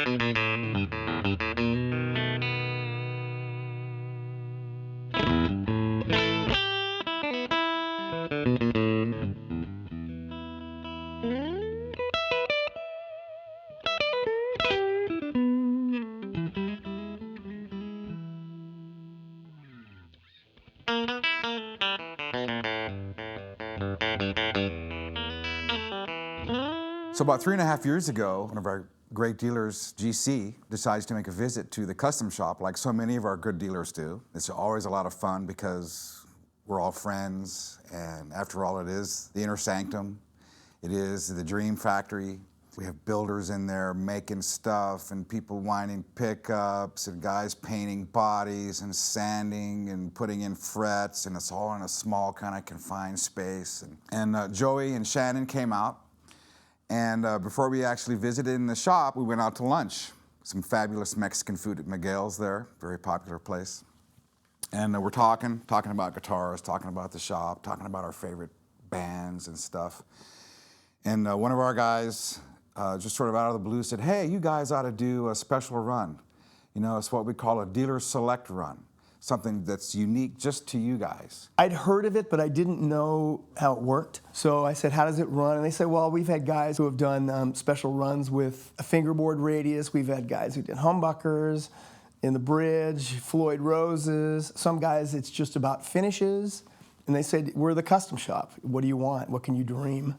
So about 3.5 years ago, one of our great dealers, GC, decides to make a visit to the custom shop like so many of our good dealers do. It's always a lot of fun because we're all friends, and after all, it is the inner sanctum. It is the dream factory. We have builders in there making stuff, and people winding pickups, and guys painting bodies and sanding and putting in frets, and it's all in a small kind of confined space. And Joey and Shannon came out, and before we actually visited in the shop, we went out to lunch. Some fabulous Mexican food at Miguel's there, very popular place. And we're talking about guitars, talking about the shop, talking about our favorite bands and stuff. And one of our guys, just sort of out of the blue, said, "Hey, you guys ought to do a special run. You know, it's what we call a dealer select run, something that's unique just to you guys." I'd heard of it, but I didn't know how it worked. So I said, "How does it run?" And they said, "Well, we've had guys who have done special runs with a fingerboard radius. We've had guys who did humbuckers in the bridge, Floyd Roses. Some guys, it's just about finishes." And they said, "We're the custom shop. What do you want? What can you dream?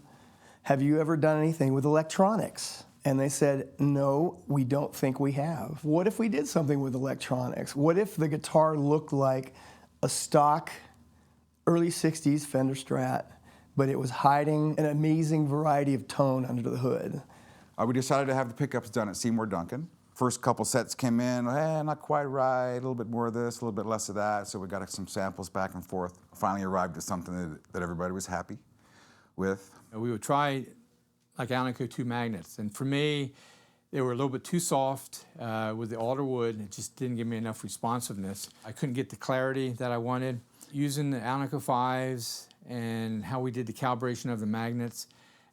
Have you ever done anything with electronics?" And they said, "No, we don't think we have." What if we did something with electronics? What if the guitar looked like a stock early 60s Fender Strat, but it was hiding an amazing variety of tone under the hood? We decided to have the pickups done at Seymour Duncan. First couple sets came in, not quite right, a little bit more of this, a little bit less of that, so we got some samples back and forth. Finally arrived at something that everybody was happy with. We would try like Alnico 2 magnets, and for me, they were a little bit too soft with the alder wood. It just didn't give me enough responsiveness. I couldn't get the clarity that I wanted. Using the Alnico 5s and how we did the calibration of the magnets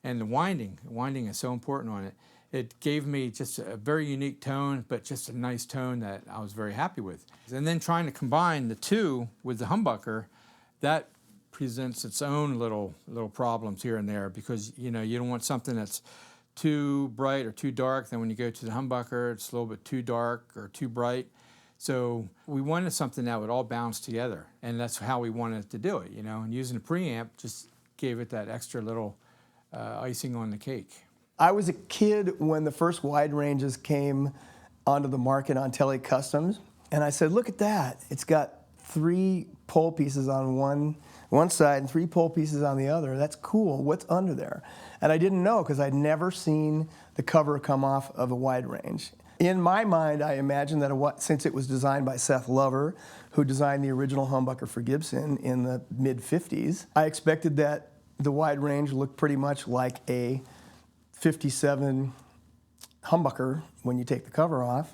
and the winding is so important on it. It gave me just a very unique tone, but just a nice tone that I was very happy with. And then trying to combine the two with the humbucker, that presents its own little problems here and there, because you don't want something that's too bright or too dark. Then when you go to the humbucker, it's a little bit too dark or too bright. So we wanted something that would all bounce together, and that's how we wanted to do it. And using a preamp just gave it that extra little icing on the cake. I was a kid when the first wide ranges came onto the market on Tele Customs, and I said, "Look at that. It's got 3 pole pieces on one side and 3 pole pieces on the other. That's cool. What's under there?" And I didn't know, because I'd never seen the cover come off of a wide range. In my mind, I imagined that since it was designed by Seth Lover, who designed the original humbucker for Gibson in the mid-50s, I expected that the wide range looked pretty much like a 57 humbucker when you take the cover off,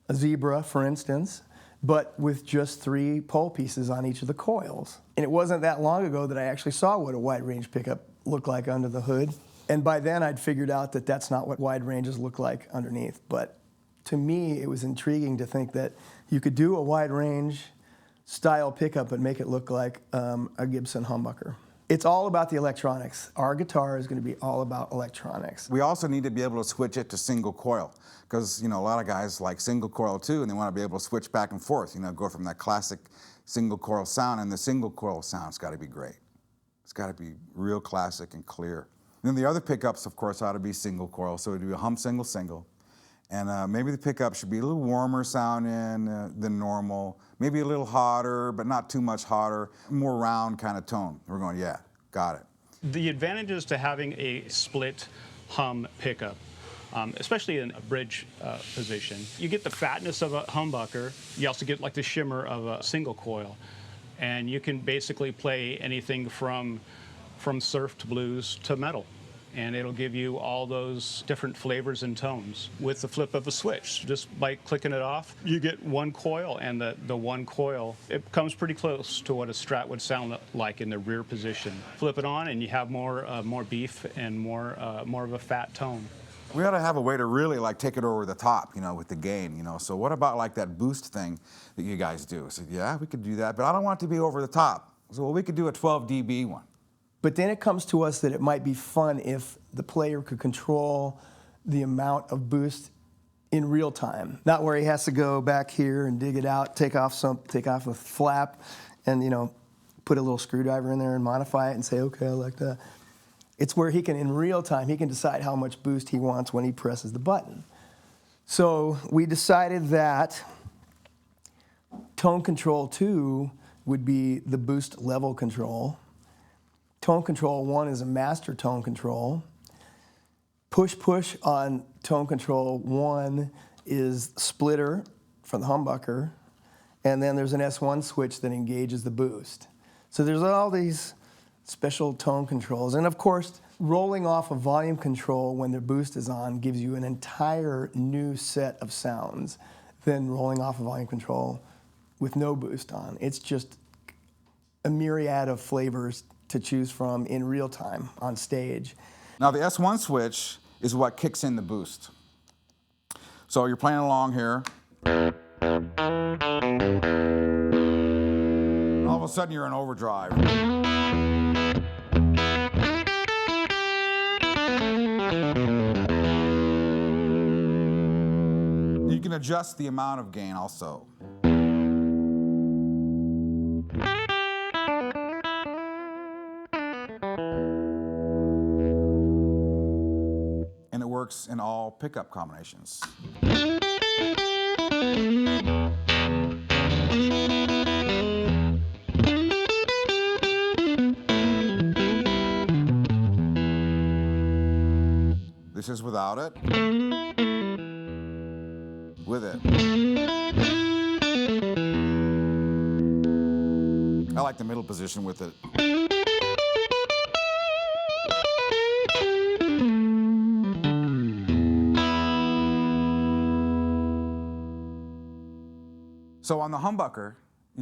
a Zebra, for instance, but with just 3 pole pieces on each of the coils. And it wasn't that long ago that I actually saw what a wide range pickup looked like under the hood. And by then I'd figured out that that's not what wide ranges look like underneath. But to me, it was intriguing to think that you could do a wide range style pickup but make it look like a Gibson humbucker. It's all about the electronics. Our guitar is going to be all about electronics. We also need to be able to switch it to single coil, because a lot of guys like single coil too, and they want to be able to switch back and forth, go from that classic single coil sound, and the single coil sound's got to be great. It's got to be real classic and clear. And then the other pickups, of course, ought to be single coil, so it'd be a hum single single. And maybe the pickup should be a little warmer sounding than normal, maybe a little hotter, but not too much hotter, more round kind of tone. We're going, yeah, got it. The advantages to having a split hum pickup, especially in a bridge position, you get the fatness of a humbucker. You also get like the shimmer of a single coil. And you can basically play anything from surf to blues to metal. And it'll give you all those different flavors and tones with the flip of a switch. Just by clicking it off, you get one coil, and the one coil, it comes pretty close to what a Strat would sound like in the rear position. Flip it on, and you have more beef and more of a fat tone. We ought to have a way to really like take it over the top, you know, with the gain, you know. So what about like that boost thing that you guys do? I said, yeah, we could do that, but I don't want it to be over the top. So well, we could do a 12 dB one. But then it comes to us that it might be fun if the player could control the amount of boost in real time, not where he has to go back here and dig it out, take off a flap, and, you know, put a little screwdriver in there and modify it and say, okay, I like that. It's where he can, in real time, he can decide how much boost he wants when he presses the button. So we decided that tone control 2 would be the boost level control. Tone control 1 is a master tone control. Push on tone control 1 is splitter for the humbucker. And then there's an S-1 switch that engages the boost. So there's all these special tone controls. And of course, rolling off a volume control when the boost is on gives you an entire new set of sounds than rolling off a volume control with no boost on. It's just a myriad of flavors to choose from in real time on stage. Now the S1 switch is what kicks in the boost. So you're playing along here. All of a sudden you're in overdrive. You can adjust the amount of gain also. And it works in all pickup combinations. This is without it. With it. I like the middle position with it. So on the humbucker,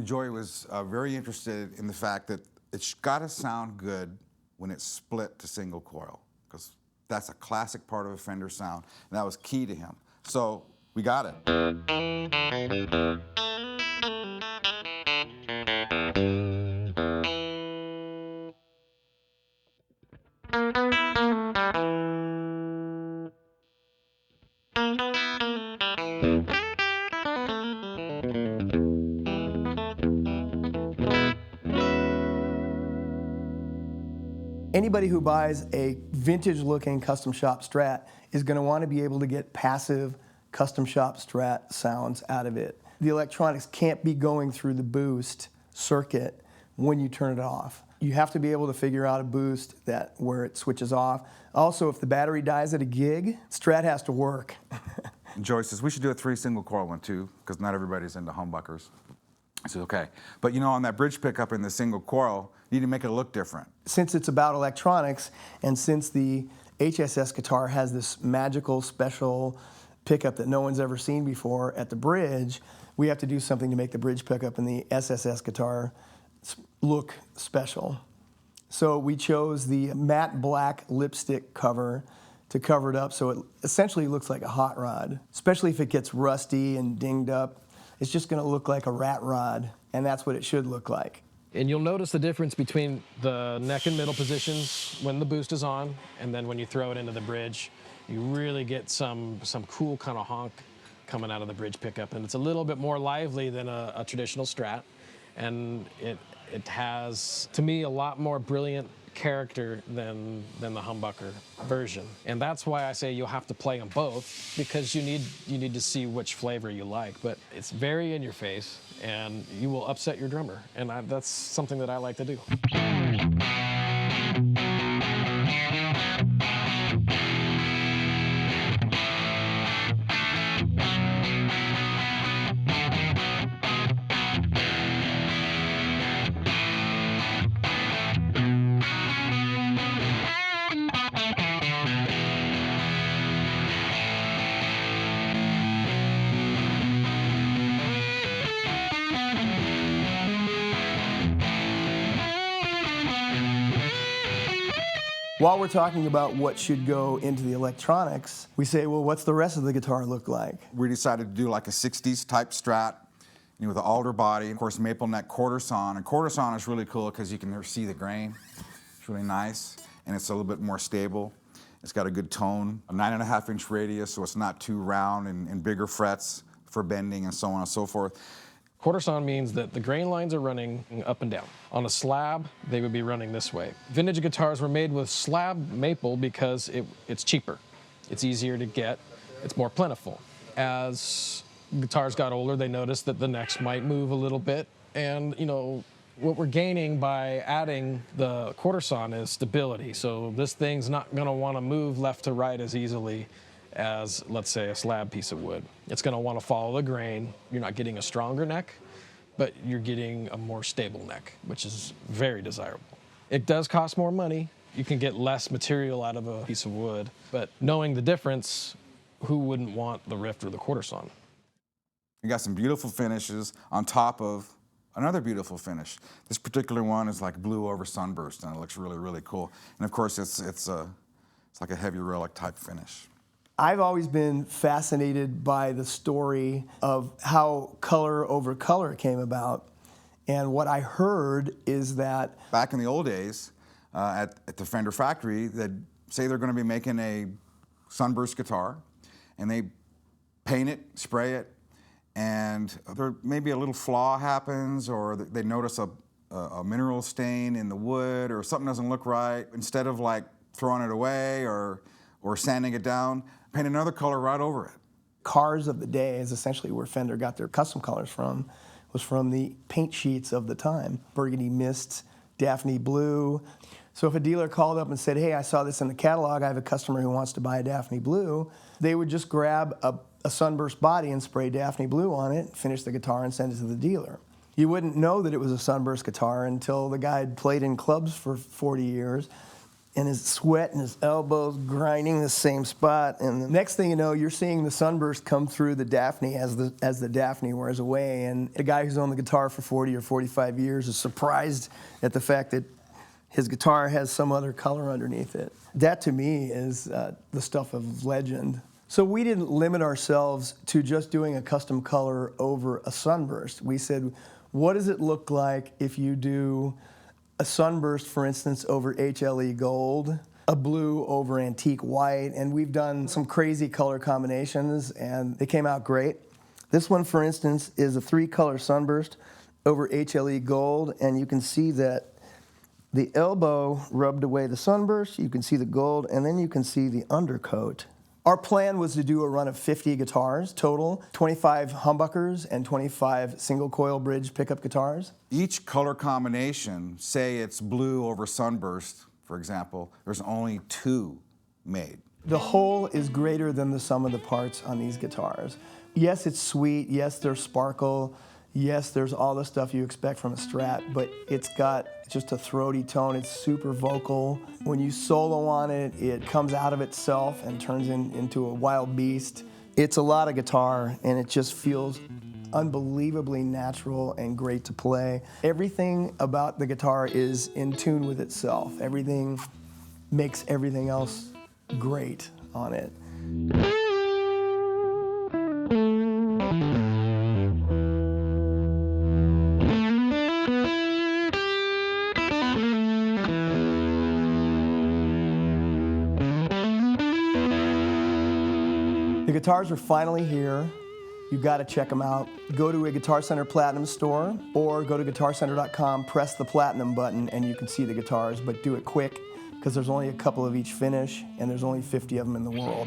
Joey was very interested in the fact that it's got to sound good when it's split to single coil, because that's a classic part of a Fender sound, and that was key to him. So we got it. Anybody who buys a vintage-looking custom shop Strat is going to want to be able to get passive custom shop Strat sounds out of it. The electronics can't be going through the boost circuit when you turn it off. You have to be able to figure out a boost where it switches off. Also, if the battery dies at a gig, Strat has to work. Joey says, we should do a 3 single coil one too, because not everybody's into humbuckers. I said, okay. But you know, on that bridge pickup in the single coil, you need to make it look different. Since it's about electronics, and since the HSS guitar has this magical special pickup that no one's ever seen before at the bridge, we have to do something to make the bridge pickup in the SSS guitar look special. So we chose the matte black lipstick cover to cover it up so it essentially looks like a hot rod, especially if it gets rusty and dinged up. It's just going to look like a rat rod, and that's what it should look like. And you'll notice the difference between the neck and middle positions when the boost is on, and then when you throw it into the bridge, you really get some cool kind of honk coming out of the bridge pickup. And it's a little bit more lively than a traditional Strat, and it has, to me, a lot more brilliant character than the humbucker version. And that's why I say you'll have to play them both, because you need to see which flavor you like. But it's very in your face, and you will upset your drummer. And that's something that I like to do. While we're talking about what should go into the electronics, we say, well, what's the rest of the guitar look like? We decided to do like a 60s type Strat, with an alder body, of course, maple neck quartersawn. And quartersawn is really cool because you can see the grain. It's really nice, and it's a little bit more stable. It's got a good tone, a 9.5-inch radius, so it's not too round, and bigger frets for bending and so on and so forth. Quartersawn means that the grain lines are running up and down. On a slab, they would be running this way. Vintage guitars were made with slab maple because it's cheaper. It's easier to get. It's more plentiful. As guitars got older, they noticed that the necks might move a little bit. And, what we're gaining by adding the quartersawn is stability. So this thing's not going to want to move left to right as easily as, let's say, a slab piece of wood. It's going to want to follow the grain. You're not getting a stronger neck, but you're getting a more stable neck, which is very desirable. It does cost more money. You can get less material out of a piece of wood, but knowing the difference, who wouldn't want the rift or the quartersawn? You got some beautiful finishes on top of another beautiful finish. This particular one is like blue over sunburst, and it looks really, really cool. And of course, it's like a heavy relic type finish. I've always been fascinated by the story of how color over color came about. And what I heard is that back in the old days, at the Fender factory, they'd say they're going to be making a sunburst guitar, and they paint it, spray it, and there maybe a little flaw happens, or they notice a mineral stain in the wood, or something doesn't look right. Instead of like throwing it away or sanding it down, paint another color right over it. Cars of the day is essentially where Fender got their custom colors from, was from the paint sheets of the time. Burgundy mist, Daphne blue. So if a dealer called up and said, hey, I saw this in the catalog, I have a customer who wants to buy a Daphne blue, they would just grab a sunburst body and spray Daphne blue on it, finish the guitar, and send it to the dealer. You wouldn't know that it was a sunburst guitar until the guy had played in clubs for 40 years, and his sweat and his elbows grinding the same spot. And the next thing you know, you're seeing the sunburst come through the Daphne as the Daphne wears away. And the guy who's owned the guitar for 40 or 45 years is surprised at the fact that his guitar has some other color underneath it. That, to me, is the stuff of legend. So we didn't limit ourselves to just doing a custom color over a sunburst. We said, what does it look like if you do a sunburst, for instance, over HLE gold, a blue over antique white, and we've done some crazy color combinations, and they came out great. This one, for instance, is a 3-color sunburst over HLE gold, and you can see that the elbow rubbed away the sunburst, you can see the gold, and then you can see the undercoat. Our plan was to do a run of 50 guitars total, 25 humbuckers and 25 single-coil bridge pickup guitars. Each color combination, say it's blue over sunburst, for example, there's only 2 made. The whole is greater than the sum of the parts on these guitars. Yes, it's sweet. Yes, there's sparkle. Yes, there's all the stuff you expect from a Strat, but it's got just a throaty tone. It's super vocal. When you solo on it, it comes out of itself and turns into a wild beast. It's a lot of guitar, and it just feels unbelievably natural and great to play. Everything about the guitar is in tune with itself. Everything makes everything else great on it. The guitars are finally here. You've got to check them out. Go to a Guitar Center Platinum store or go to guitarcenter.com, press the Platinum button, and you can see the guitars, but do it quick because there's only a couple of each finish and there's only 50 of them in the world.